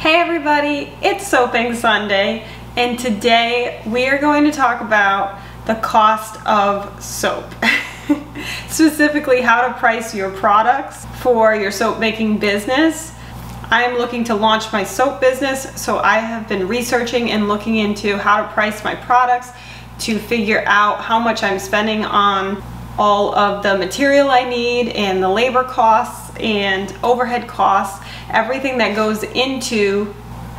Hey everybody, it's Soaping Sunday, and today we are going to talk about the cost of soap. Specifically, how to price your products for your soap making business. I'm looking to launch my soap business, so I have been researching and looking into how to price my products to figure out how much I'm spending on all of the material I need and the labor costs and overhead costs, everything that goes into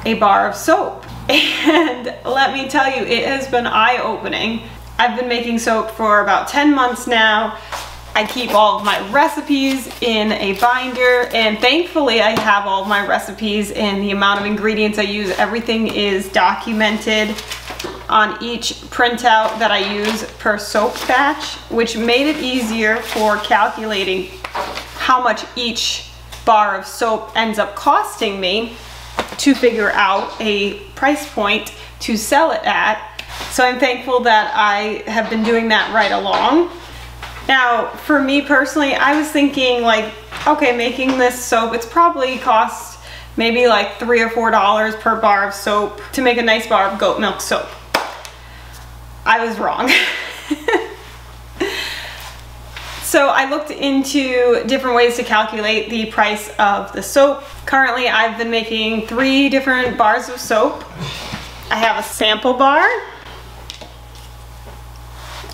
a bar of soap. And let me tell you, it has been eye-opening. I've been making soap for about 10 months now. I keep all of my recipes in a binder, and thankfully I have all of my recipes and the amount of ingredients I use. Everything is documented on each printout that I use per soap batch, which made it easier for calculating how much each bar of soap ends up costing me to figure out a price point to sell it at. So I'm thankful that I have been doing that right along. Now, for me personally, I was thinking like, okay, making this soap, it's probably cost maybe like $3 or $4 per bar of soap to make a nice bar of goat milk soap. I was wrong. So I looked into different ways to calculate the price of the soap. Currently, I've been making 3 different bars of soap. I have a sample bar.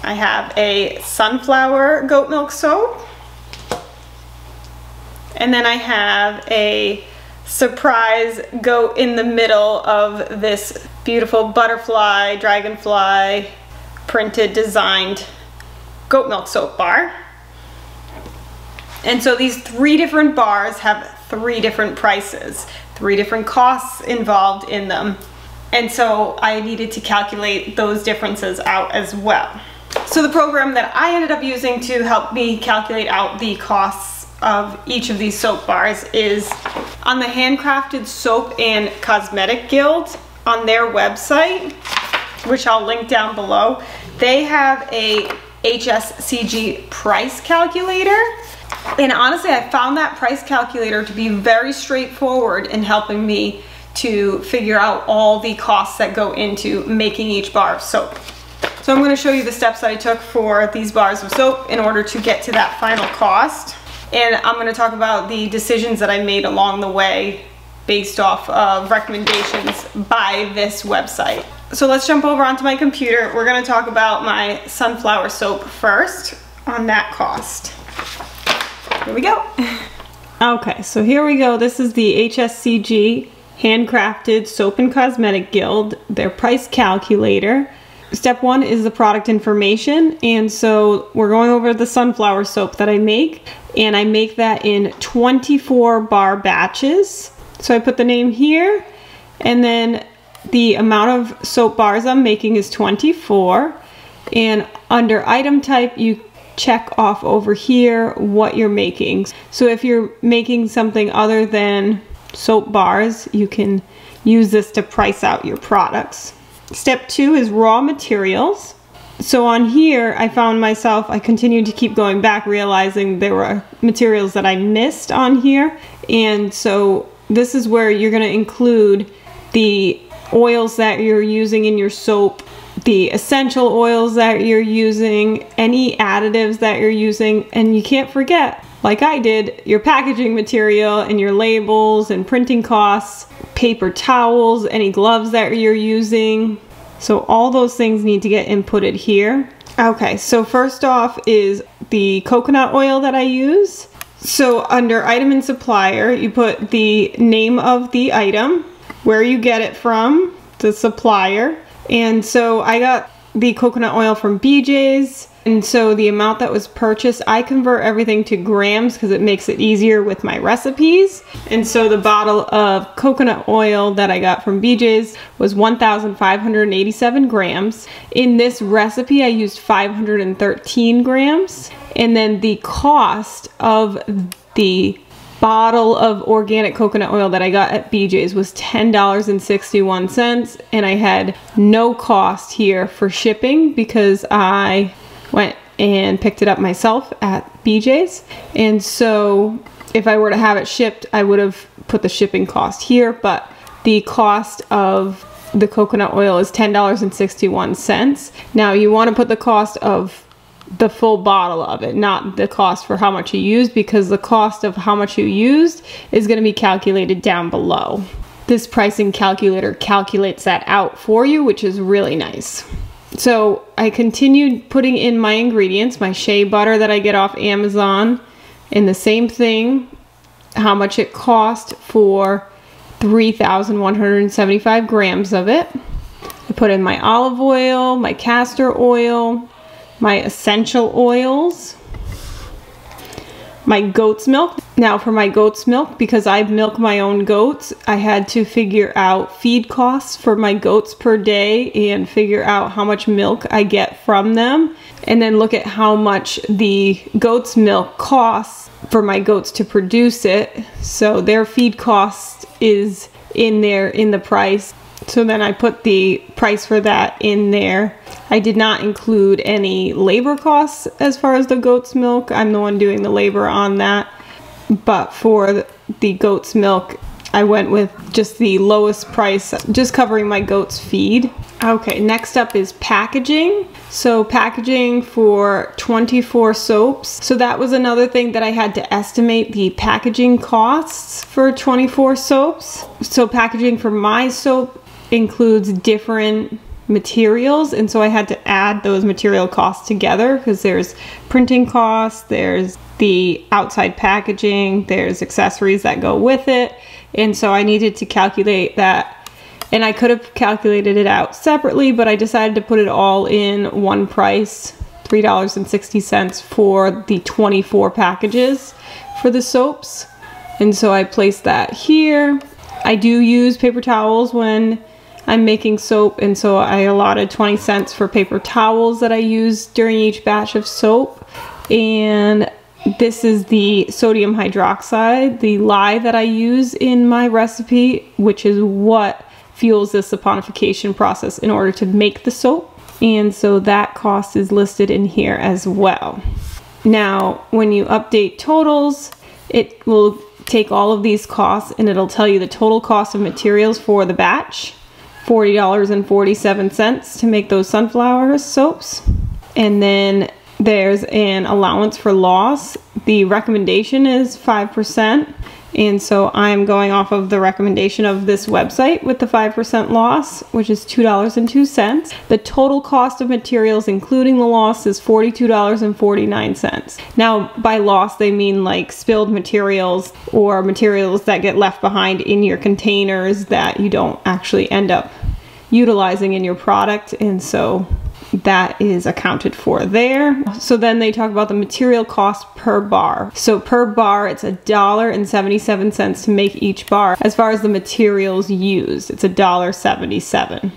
I have a sunflower goat milk soap. And then I have a surprise goat in the middle of this beautiful butterfly, dragonfly, printed, designed goat milk soap bar. And so these 3 different bars have 3 different prices, 3 different costs involved in them. And so I needed to calculate those differences out as well. So the program that I ended up using to help me calculate out the costs of each of these soap bars is on the Handcrafted Soap and Cosmetic Guild on their website, which I'll link down below. They have a HSCG price calculator. And honestly, I found that price calculator to be very straightforward in helping me to figure out all the costs that go into making each bar of soap. So I'm going to show you the steps that I took for these bars of soap in order to get to that final cost. And I'm going to talk about the decisions that I made along the way based off of recommendations by this website. So let's jump over onto my computer. We're going to talk about my sunflower soap first on that cost. Here we go. Okay, so here we go. This is the HSCG Handcrafted Soap and Cosmetic Guild, their price calculator. Step 1 is the product information, and so we're going over the sunflower soap that I make, and I make that in 24 bar batches. So I put the name here, and then the amount of soap bars I'm making is 24, and under item type you check off over here what you're making. So if you're making something other than soap bars, you can use this to price out your products. Step 2 is raw materials. So on here, I found myself, I continued to keep going back, realizing there were materials that I missed on here. And so this is where you're going to include the oils that you're using in your soap, the essential oils that you're using, any additives that you're using, and you can't forget, like I did, your packaging material and your labels and printing costs, paper towels, any gloves that you're using. So all those things need to get inputted here. Okay, so first off is the coconut oil that I use. So under item and supplier, you put the name of the item, where you get it from, the supplier. And so I got the coconut oil from BJ's, and so the amount that was purchased, I convert everything to grams because it makes it easier with my recipes. And so the bottle of coconut oil that I got from BJ's was 1,587 grams. In this recipe, I used 513 grams. And then the cost of the bottle of organic coconut oil that I got at BJ's was $10.61, and I had no cost here for shipping because I went and picked it up myself at BJ's. And so if I were to have it shipped, I would have put the shipping cost here, but the cost of the coconut oil is $10.61. Now you want to put the cost of the full bottle of it, not the cost for how much you used, because the cost of how much you used is going to be calculated down below. This pricing calculator calculates that out for you, which is really nice. So I continued putting in my ingredients, my shea butter that I get off Amazon, and the same thing, how much it cost for 3,175 grams of it. I put in my olive oil, my castor oil, my essential oils, my goat's milk. Now for my goat's milk, because I milk my own goats, I had to figure out feed costs for my goats per day and figure out how much milk I get from them, and then look at how much the goat's milk costs for my goats to produce it. So their feed cost is in there in the price. So then I put the price for that in there. I did not include any labor costs as far as the goat's milk. I'm the one doing the labor on that. But for the goat's milk, I went with just the lowest price, just covering my goat's feed. Okay, next up is packaging. So packaging for 24 soaps. So that was another thing that I had to estimate the packaging costs for 24 soaps. So packaging for my soap includes different materials, and so I had to add those material costs together, because there's printing costs, there's the outside packaging, there's accessories that go with it, and so I needed to calculate that. And I could have calculated it out separately, but I decided to put it all in one price, $3.60 for the 24 packages for the soaps. And so I placed that here. I do use paper towels when I'm making soap, and so I allotted 20 cents for paper towels that I use during each batch of soap. And this is the sodium hydroxide, the lye that I use in my recipe, which is what fuels the saponification process in order to make the soap. And so that cost is listed in here as well. Now, when you update totals, it will take all of these costs and it'll tell you the total cost of materials for the batch. $40.47 to make those sunflower soaps. And then there's an allowance for loss. The recommendation is 5%. And so I'm going off of the recommendation of this website with the 5% loss, which is $2.02. The total cost of materials, including the loss, is $42.49. Now, by loss, they mean like spilled materials or materials that get left behind in your containers that you don't actually end up utilizing in your product. And so that is accounted for there. So then they talk about the material cost per bar. So per bar, it's $1.77 to make each bar. As far as the materials used, it's $1.77.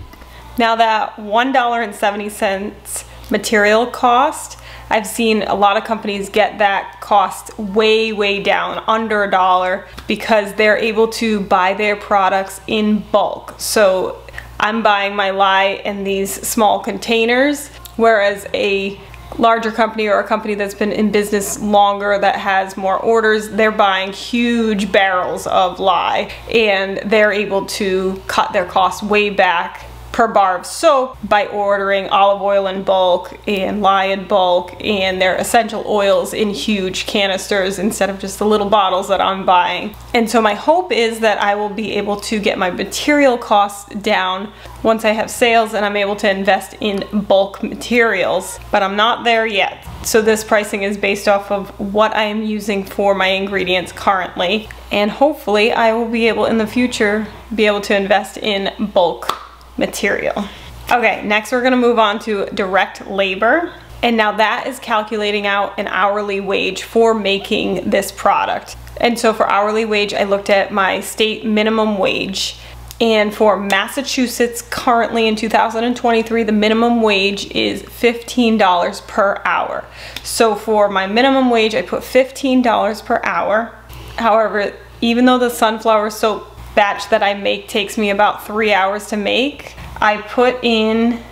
Now that $1.70 material cost, I've seen a lot of companies get that cost way down, under $1, because they're able to buy their products in bulk. So I'm buying my lye in these small containers, whereas a larger company or a company that's been in business longer that has more orders, they're buying huge barrels of lye, and they're able to cut their costs way back per bar of soap by ordering olive oil in bulk and lye in bulk and their essential oils in huge canisters instead of just the little bottles that I'm buying. And so my hope is that I will be able to get my material costs down once I have sales and I'm able to invest in bulk materials, but I'm not there yet. So this pricing is based off of what I am using for my ingredients currently, and hopefully I will be able in the future be able to invest in bulk material. Okay, next we're gonna move on to direct labor. And now that is calculating out an hourly wage for making this product. And so for hourly wage, I looked at my state minimum wage. And for Massachusetts, currently in 2023, the minimum wage is $15 per hour. So for my minimum wage, I put $15 per hour. However, even though the sunflower soap batch that I make takes me about 3 hours to make, I put in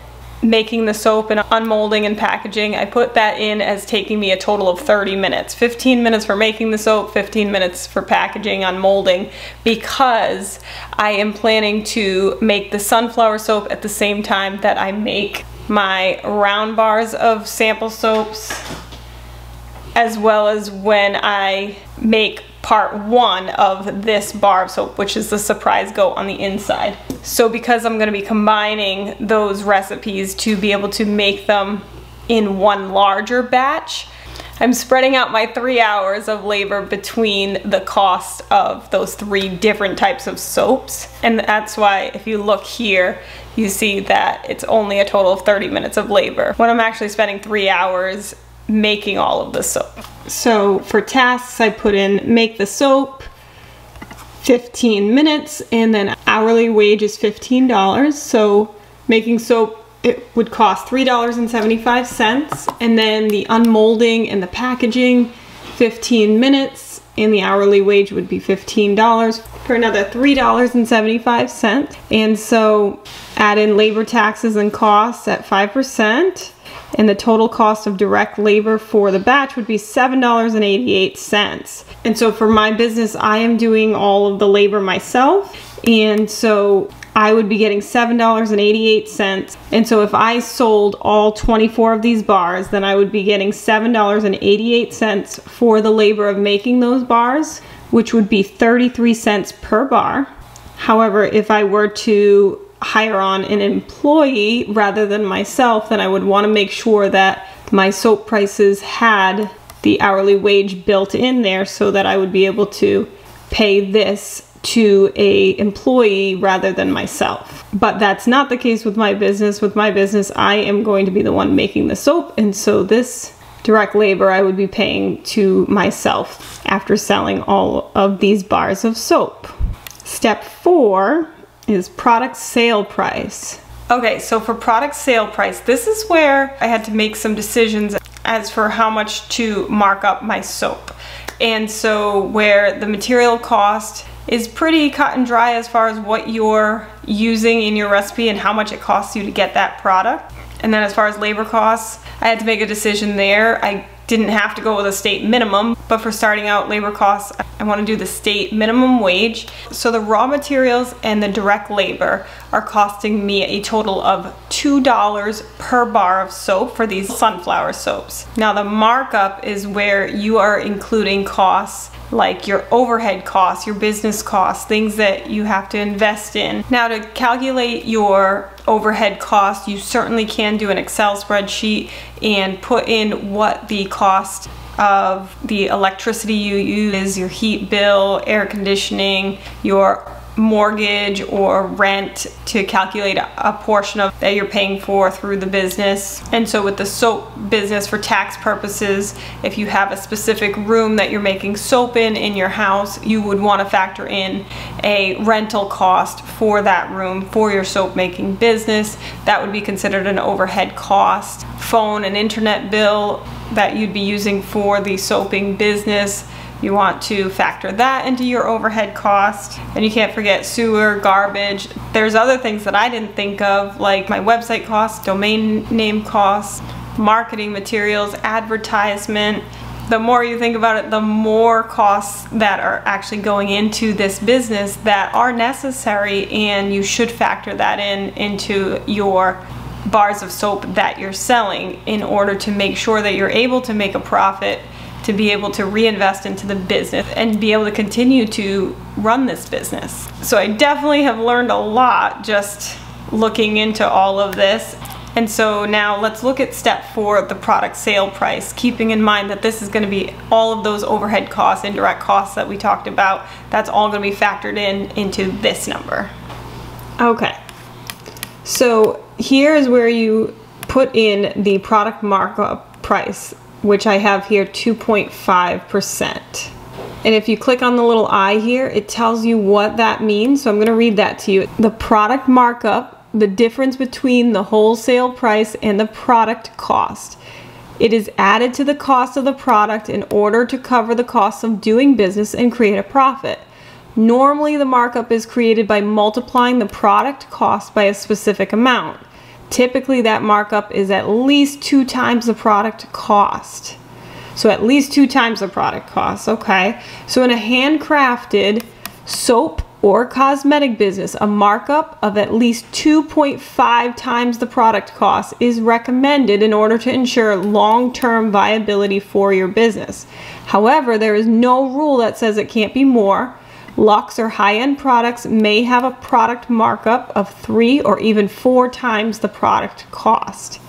making the soap and unmolding and packaging, I put that in as taking me a total of 30 minutes. 15 minutes for making the soap, 15 minutes for packaging, unmolding, because I am planning to make the sunflower soap at the same time that I make my round bars of sample soaps, as well as when I make part 1 of this bar of soap, which is the surprise goat on the inside. So because I'm going to be combining those recipes to be able to make them in one larger batch, I'm spreading out my 3 hours of labor between the cost of those 3 different types of soaps. And that's why if you look here, you see that it's only a total of 30 minutes of labor when I'm actually spending 3 hours making all of the soap. So for tasks, I put in make the soap, 15 minutes, and then hourly wage is $15. So making soap, it would cost $3.75, and then the unmolding and the packaging, 15 minutes, and the hourly wage would be $15 for another $3.75. And so add in labor taxes and costs at 5%. And the total cost of direct labor for the batch would be $7.88. And so for my business, I am doing all of the labor myself. And so I would be getting $7.88. And so if I sold all 24 of these bars, then I would be getting $7.88 for the labor of making those bars, which would be 33 cents per bar. However, if I were to hire on an employee rather than myself, then I would want to make sure that my soap prices had the hourly wage built in there so that I would be able to pay this to a employee rather than myself. But that's not the case with my business. With my business, I am going to be the one making the soap, and so this direct labor I would be paying to myself after selling all of these bars of soap. Step 4 is product sale price. Okay, so for product sale price, this is where I had to make some decisions as for how much to mark up my soap. And so where the material cost is pretty cut and dry as far as what you're using in your recipe and how much it costs you to get that product. And then as far as labor costs, I had to make a decision there. I didn't have to go with a state minimum, but for starting out labor costs, I want to do the state minimum wage. So the raw materials and the direct labor are costing me a total of $2 per bar of soap for these sunflower soaps. Now the markup is where you are including costs like your overhead costs, your business costs, things that you have to invest in. Now to calculate your overhead costs, you certainly can do an Excel spreadsheet and put in what the cost of the electricity you use, your heat bill, air conditioning, your mortgage or rent, to calculate a portion of that you're paying for through the business. And so with the soap business, for tax purposes, if you have a specific room that you're making soap in your house, you would want to factor in a rental cost for that room for your soap making business. That would be considered an overhead cost. Phone and internet bill that you'd be using for the soaping business, you want to factor that into your overhead cost. And you can't forget sewer, garbage. There's other things that I didn't think of, like my website costs, domain name costs, marketing materials, advertisement. The more you think about it, the more costs that are actually going into this business that are necessary, and you should factor that into your bars of soap that you're selling in order to make sure that you're able to make a profit, to be able to reinvest into the business and be able to continue to run this business. So I definitely have learned a lot just looking into all of this. And so now let's look at step 4, the product sale price, keeping in mind that this is going to be all of those overhead costs, indirect costs that we talked about. That's all going to be factored into this number. Okay, so here is where you put in the product markup price, which I have here 2.5%. And if you click on the little I here, it tells you what that means. So I'm going to read that to you. The product markup, the difference between the wholesale price and the product cost. It is added to the cost of the product in order to cover the costs of doing business and create a profit. Normally the markup is created by multiplying the product cost by a specific amount. typically that markup is at least 2 times the product cost. So at least 2 times the product cost, okay? So in a handcrafted soap or cosmetic business, a markup of at least 2.5 times the product cost is recommended in order to ensure long-term viability for your business. However, there is no rule that says it can't be more. Luxe or high-end products may have a product markup of 3 or even 4 times the product cost.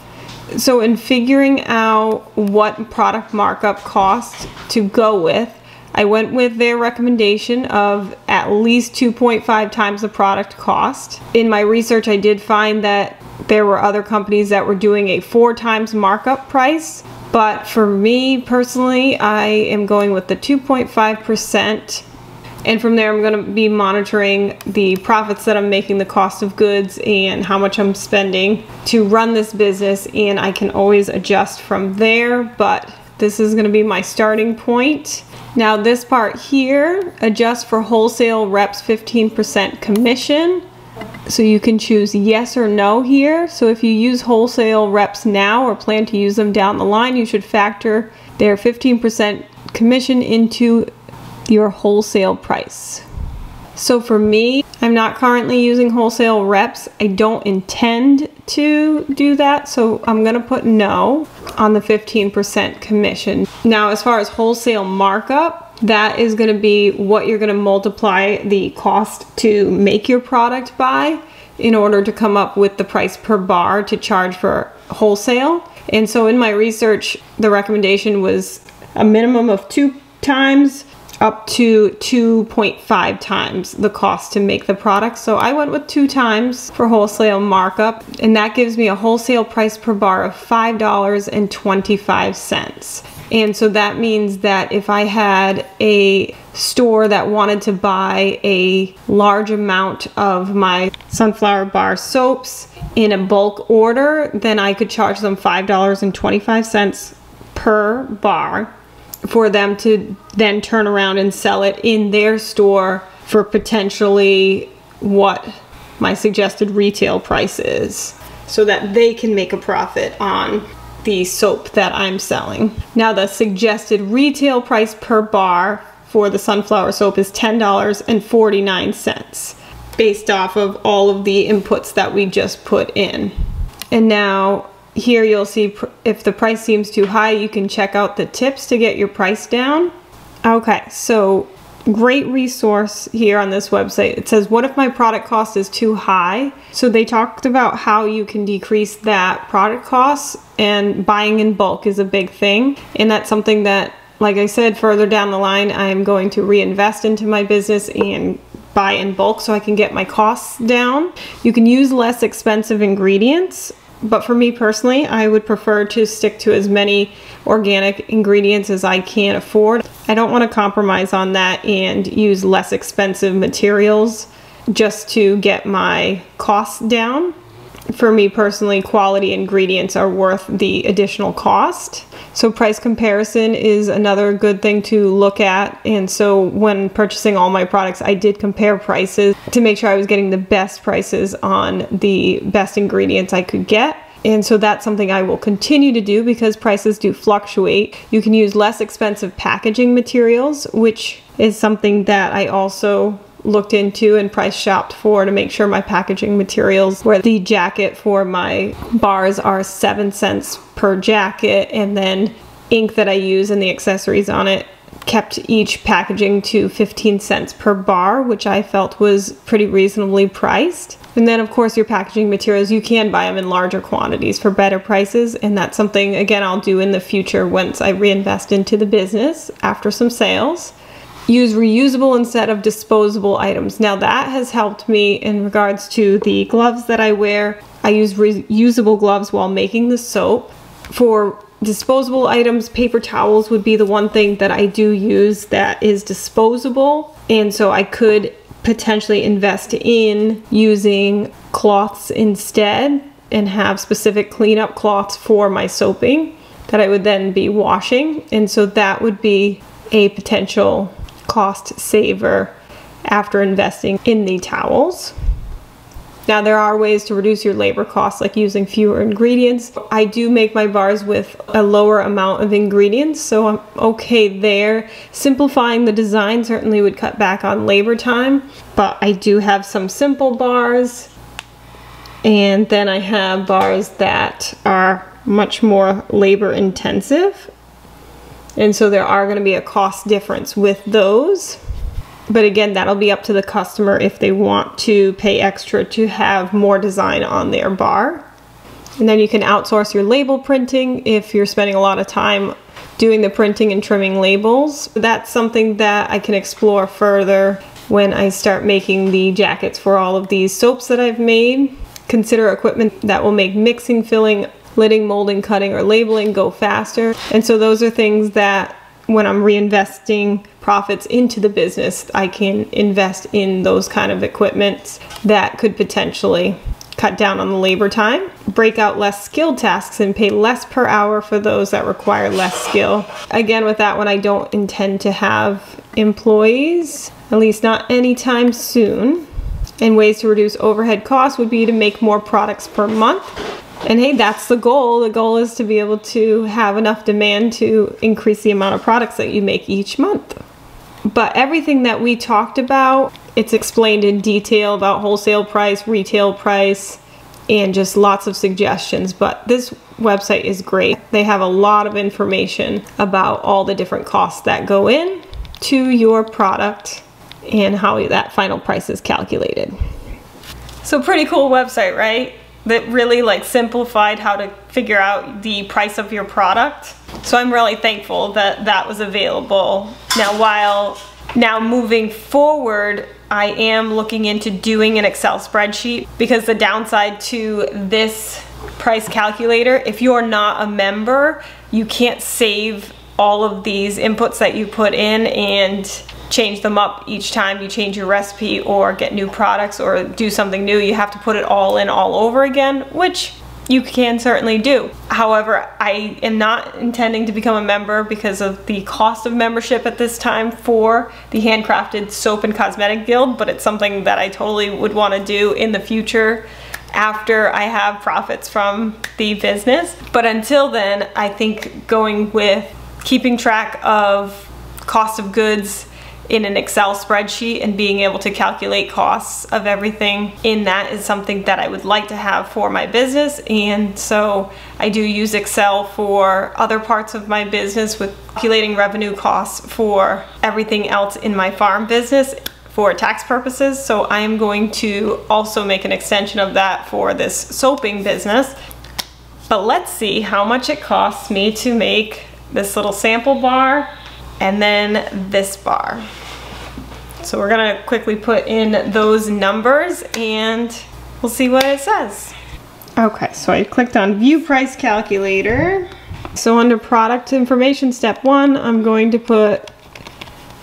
So in figuring out what product markup cost to go with, I went with their recommendation of at least 2.5 times the product cost. In my research, I did find that there were other companies that were doing a 4 times markup price, but for me personally, I am going with the 2.5%. And from there, I'm going to be monitoring the profits that I'm making, the cost of goods, and how much I'm spending to run this business. And I can always adjust from there, but this is going to be my starting point. Now this part here, adjust for wholesale reps 15% commission. So you can choose yes or no here. So if you use wholesale reps now or plan to use them down the line, you should factor their 15% commission into your wholesale price. So for me, I'm not currently using wholesale reps. I don't intend to do that, so I'm gonna put no on the 15% commission. Now, as far as wholesale markup, that is gonna be what you're gonna multiply the cost to make your product by in order to come up with the price per bar to charge for wholesale. And so in my research, the recommendation was a minimum of 2 times up to 2.5 times the cost to make the product. So I went with 2 times for wholesale markup, and that gives me a wholesale price per bar of $5.25. And so that means that if I had a store that wanted to buy a large amount of my sunflower bar soaps in a bulk order, then I could charge them $5.25 per bar for them to then turn around and sell it in their store for potentially what my suggested retail price is, so that they can make a profit on the soap that I'm selling. Now the suggested retail price per bar for the sunflower soap is $10.49 based off of all of the inputs that we just put in. And now here you'll see if the price seems too high, you can check out the tips to get your price down. Okay, so great resource here on this website. It says, what if my product cost is too high? So they talked about how you can decrease that product cost, and buying in bulk is a big thing. And that's something that, like I said, further down the line, I'm going to reinvest into my business and buy in bulk so I can get my costs down. You can use less expensive ingredients, but for me personally, I would prefer to stick to as many organic ingredients as I can afford. I don't want to compromise on that and use less expensive materials just to get my costs down. For me personally, quality ingredients are worth the additional cost. So price comparison is another good thing to look at. And so when purchasing all my products, I did compare prices to make sure I was getting the best prices on the best ingredients I could get. And so that's something I will continue to do because prices do fluctuate. You can use less expensive packaging materials, which is something that I also looked into and price shopped for to make sure my packaging materials, where the jacket for my bars are 7 cents per jacket, and then ink that I use and the accessories on it kept each packaging to 15 cents per bar, which I felt was pretty reasonably priced. And then of course your packaging materials, you can buy them in larger quantities for better prices, and that's something again I'll do in the future once I reinvest into the business after some sales. Use reusable instead of disposable items. Now that has helped me in regards to the gloves that I wear. I use reusable gloves while making the soap. For disposable items, paper towels would be the one thing that I do use that is disposable, and so I could potentially invest in using cloths instead and have specific cleanup cloths for my soaping that I would then be washing, and so that would be a potential cost saver after investing in the towels. Now there are ways to reduce your labor costs, like using fewer ingredients. I do make my bars with a lower amount of ingredients, so I'm okay there. Simplifying the design certainly would cut back on labor time, but I do have some simple bars, and then I have bars that are much more labor intensive, and so there are going to be a cost difference with those. But again, that'll be up to the customer if they want to pay extra to have more design on their bar. And then you can outsource your label printing if you're spending a lot of time doing the printing and trimming labels. That's something that I can explore further when I start making the jackets for all of these soaps that I've made. Consider equipment that will make mixing, filling, lidding, molding, cutting, or labeling go faster. And so those are things that when I'm reinvesting profits into the business, I can invest in those kind of equipment that could potentially cut down on the labor time, break out less skilled tasks, and pay less per hour for those that require less skill. Again, with that one, I don't intend to have employees, at least not anytime soon. And ways to reduce overhead costs would be to make more products per month. And hey, that's the goal. The goal is to be able to have enough demand to increase the amount of products that you make each month. But everything that we talked about, it's explained in detail about wholesale price, retail price, and just lots of suggestions. But this website is great. They have a lot of information about all the different costs that go in to your product and how that final price is calculated. So pretty cool website, right? That really like simplified how to figure out the price of your product. So I'm really thankful that that was available. Now moving forward, I am looking into doing an Excel spreadsheet, because the downside to this price calculator, if you're not a member, you can't save all of these inputs that you put in and change them up each time you change your recipe or get new products or do something new. You have to put it all in all over again, which you can certainly do. However, I am not intending to become a member because of the cost of membership at this time for the Handcrafted Soap and Cosmetic Guild, but it's something that I totally would want to do in the future after I have profits from the business. But until then, I think going with keeping track of cost of goods in an Excel spreadsheet and being able to calculate costs of everything in that is something that I would like to have for my business. And so I do use Excel for other parts of my business with calculating revenue costs for everything else in my farm business for tax purposes. So I am going to also make an extension of that for this soaping business. But let's see how much it costs me to make this little sample bar and then this bar. So we're gonna quickly put in those numbers and we'll see what it says. Okay, so I clicked on View Price Calculator. So under Product Information, Step 1, I'm going to put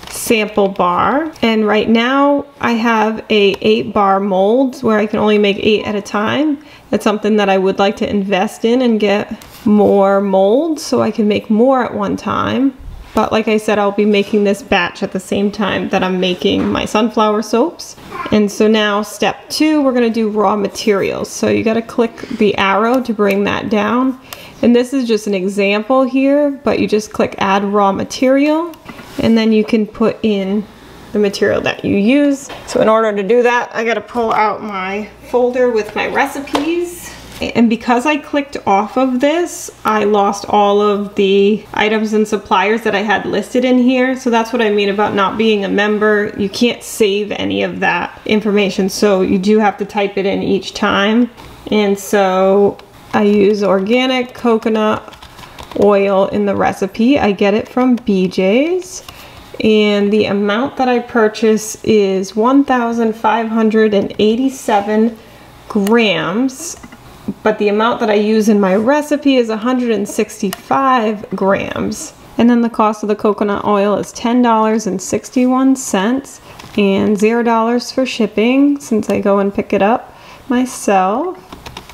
sample bar. And right now I have a 8-bar mold where I can only make 8 at a time. That's something that I would like to invest in and get more molds so I can make more at one time. But like I said, I'll be making this batch at the same time that I'm making my sunflower soaps. And so now step 2, we're gonna do raw materials. So you gotta click the arrow to bring that down. And this is just an example here, but you just click add raw material, and then you can put in the material that you use. So in order to do that, I gotta pull out my folder with my recipes. And because I clicked off of this, I lost all of the items and suppliers that I had listed in here. So that's what I mean about not being a member. You can't save any of that information, so you do have to type it in each time. And so I use organic coconut oil in the recipe. I get it from BJ's. And the amount that I purchase is 1,587 grams. But the amount that I use in my recipe is 165 grams. And then the cost of the coconut oil is $10.61 and $0 for shipping since I go and pick it up myself.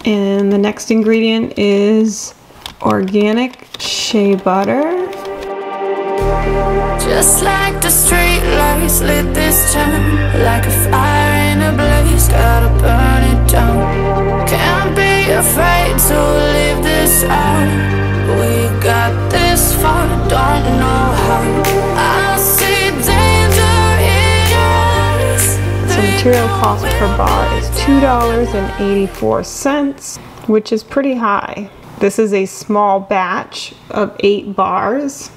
And the next ingredient is organic shea butter. Just like the street lights lit this town, like a fire in a blaze, gotta burn it down. cost per bar is $2.84, which is pretty high. This is a small batch of 8 bars.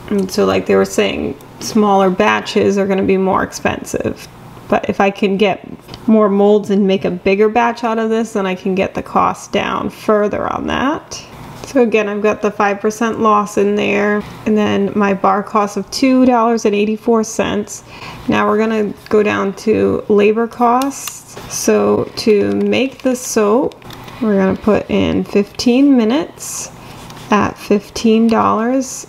And so like they were saying, smaller batches are gonna be more expensive. But if I can get more molds and make a bigger batch out of this, then I can get the cost down further on that. So again, I've got the 5% loss in there, and then my bar cost of $2.84. Now we're gonna go down to labor costs. So to make the soap, we're gonna put in 15 minutes at $15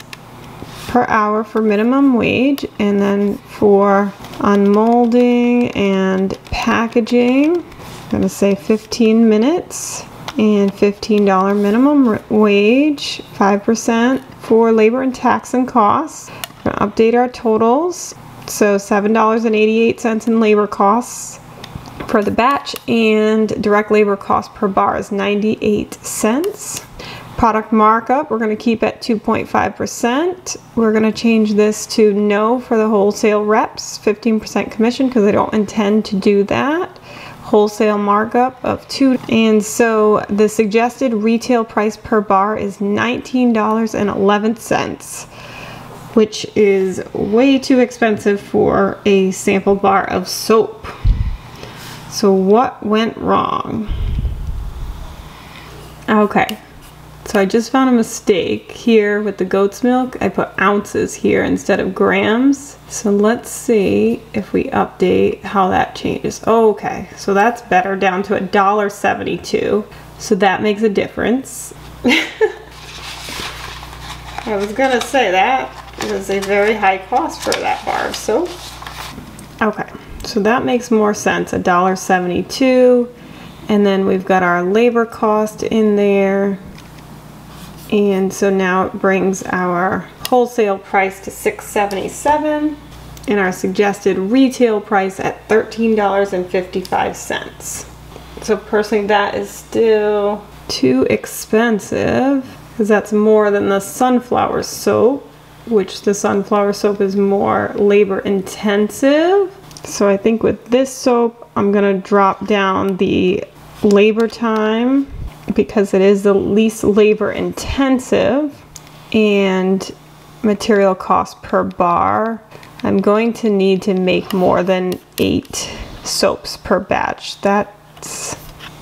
per hour for minimum wage, and then for unmolding and packaging, I'm gonna say 15 minutes and $15 minimum wage, 5% for labor and tax and costs. We're gonna update our totals. So $7.88 in labor costs for the batch, and direct labor cost per bar is 98 cents. Product markup, we're going to keep at 2.5%. We're going to change this to no for the wholesale reps, 15% commission, because I don't intend to do that. Wholesale markup of 2. And so the suggested retail price per bar is $19.11, which is way too expensive for a sample bar of soap. So what went wrong? Okay. So I just found a mistake here with the goat's milk. I put ounces here instead of grams. So let's see if we update how that changes. Okay, so that's better, down to $1.72. So that makes a difference. I was gonna say that was a very high cost for that bar of soap. Okay, so that makes more sense, $1.72. And then we've got our labor cost in there. And so now it brings our wholesale price to $6.77 and our suggested retail price at $13.55. So personally, that is still too expensive because that's more than the sunflower soap, which the sunflower soap is more labor intensive. So I think with this soap, I'm gonna drop down the labor time because it is the least labor intensive, and material cost per bar. I'm going to need to make more than 8 soaps per batch. That's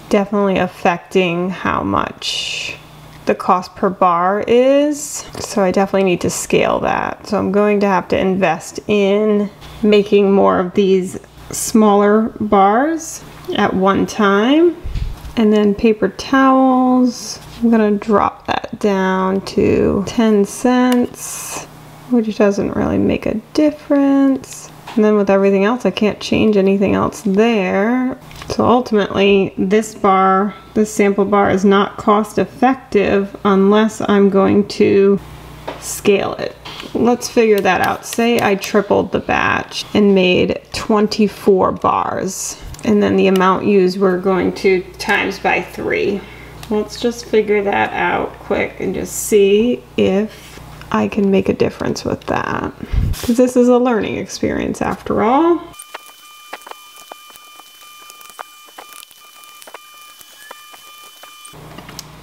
definitely affecting how much the cost per bar is. So I definitely need to scale that. So I'm going to have to invest in making more of these smaller bars at one time. And then paper towels, I'm gonna drop that down to 10 cents, which doesn't really make a difference. And then with everything else, I can't change anything else there. So ultimately, this bar, this sample bar, is not cost effective unless I'm going to scale it. Let's figure that out. Say I tripled the batch and made 24 bars. And then the amount used we're going to times by 3. Let's just figure that out quick and just see if I can make a difference with that. Because this is a learning experience after all.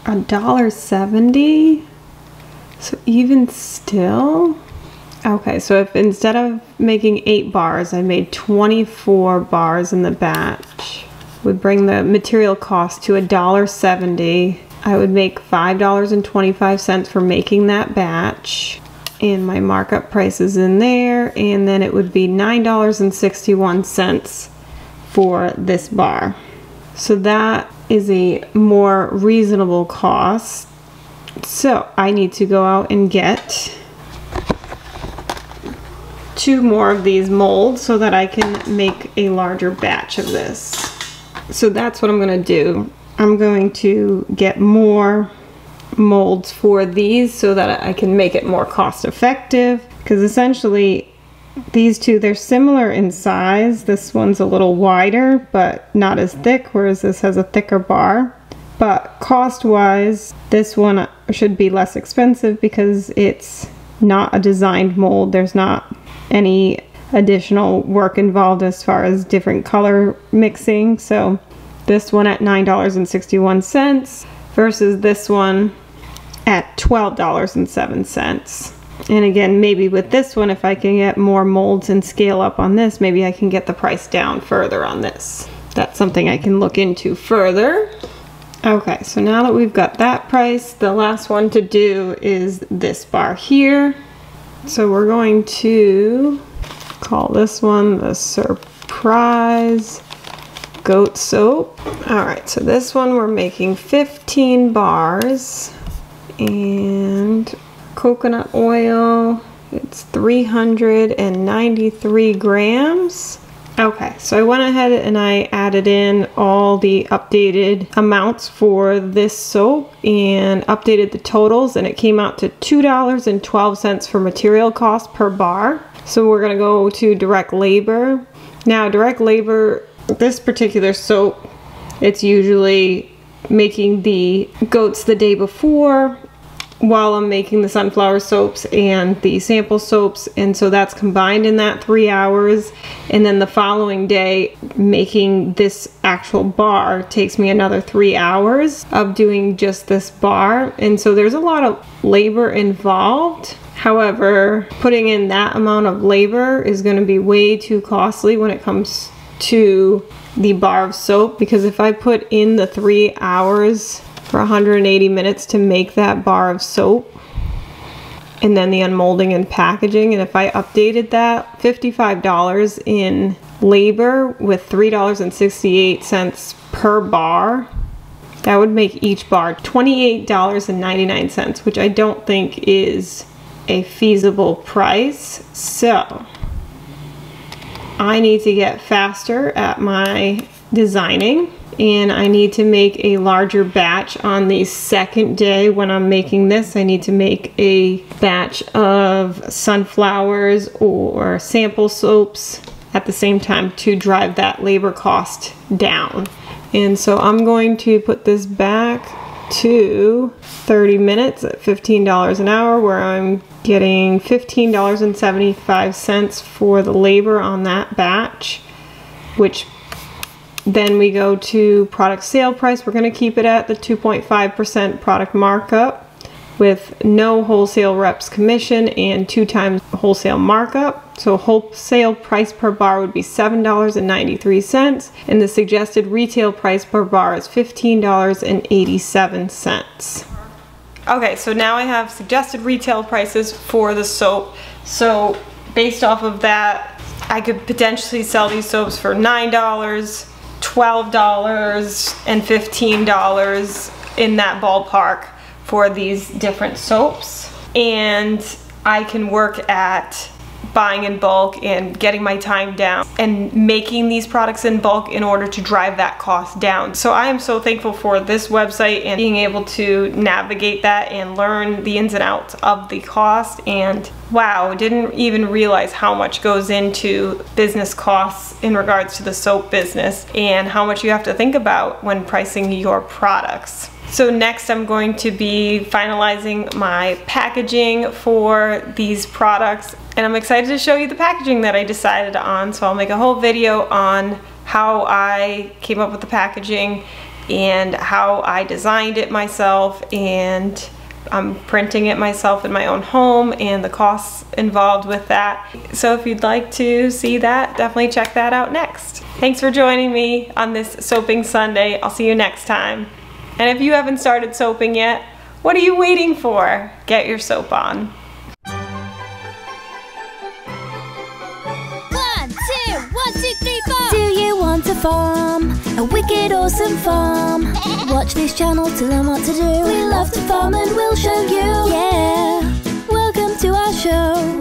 $1.70? So even still? Okay, so if instead of making 8 bars, I made 24 bars in the batch, would bring the material cost to $1.70. I would make $5.25 for making that batch, and my markup price is in there, and then it would be $9.61 for this bar. So that is a more reasonable cost. So I need to go out and get 2 more of these molds so that I can make a larger batch of this. So that's what I'm going to do. I'm going to get more molds for these so that I can make it more cost effective, because essentially these two, they're similar in size. This one's a little wider but not as thick, whereas this has a thicker bar. But cost wise, this one should be less expensive because it's not a designed mold. There's not any additional work involved as far as different color mixing. So this one at $9.61 versus this one at $12.07. And again, maybe with this one, if I can get more molds and scale up on this, maybe I can get the price down further on this. That's something I can look into further. Okay, so now that we've got that price, the last one to do is this bar here. So we're going to call this one the Surprise Goat Soap. All right, so this one we're making 15 bars and coconut oil, it's 393 grams. Okay, so I went ahead and I added in all the updated amounts for this soap and updated the totals, and it came out to $2.12 for material cost per bar. So we're gonna go to direct labor. Now direct labor, this particular soap, it's usually making the goats the day before while I'm making the sunflower soaps and the sample soaps, and so that's combined in that 3 hours, and then the following day making this actual bar takes me another 3 hours of doing just this bar, and so there's a lot of labor involved. However, putting in that amount of labor is going to be way too costly when it comes to the bar of soap, because if I put in the 3 hours for 180 minutes to make that bar of soap, and then the unmolding and packaging, and if I updated that, $55 in labor with $3.68 per bar, that would make each bar $28.99, which I don't think is a feasible price. So I need to get faster at my designing, and I need to make a larger batch on the second day. When I'm making this, I need to make a batch of sunflowers or sample soaps at the same time to drive that labor cost down. And so I'm going to put this back to 30 minutes at $15 an hour, where I'm getting $15.75 for the labor on that batch, which then we go to product sale price. We're going to keep it at the 2.5% product markup with no wholesale reps commission and 2 times wholesale markup. So wholesale price per bar would be $7.93, and the suggested retail price per bar is $15.87. Okay, so now I have suggested retail prices for the soap. So based off of that, I could potentially sell these soaps for $9, $12, and $15 in that ballpark for these different soaps. And I can work at buying in bulk and getting my time down and making these products in bulk in order to drive that cost down. So I am so thankful for this website and being able to navigate that and learn the ins and outs of the cost. And wow, didn't even realize how much goes into business costs in regards to the soap business and how much you have to think about when pricing your products. So next I'm going to be finalizing my packaging for these products, and I'm excited to show you the packaging that I decided on. So I'll make a whole video on how I came up with the packaging and how I designed it myself, and I'm printing it myself in my own home and the costs involved with that. So if you'd like to see that, definitely check that out next. Thanks for joining me on this Soaping Sunday. I'll see you next time. And if you haven't started soaping yet, what are you waiting for? Get your soap on. 1, 2, 1, 2, 3, 4. Do you want to farm a wicked awesome farm? Watch this channel to learn what to do. We love to farm and we'll show you. Yeah, welcome to our show.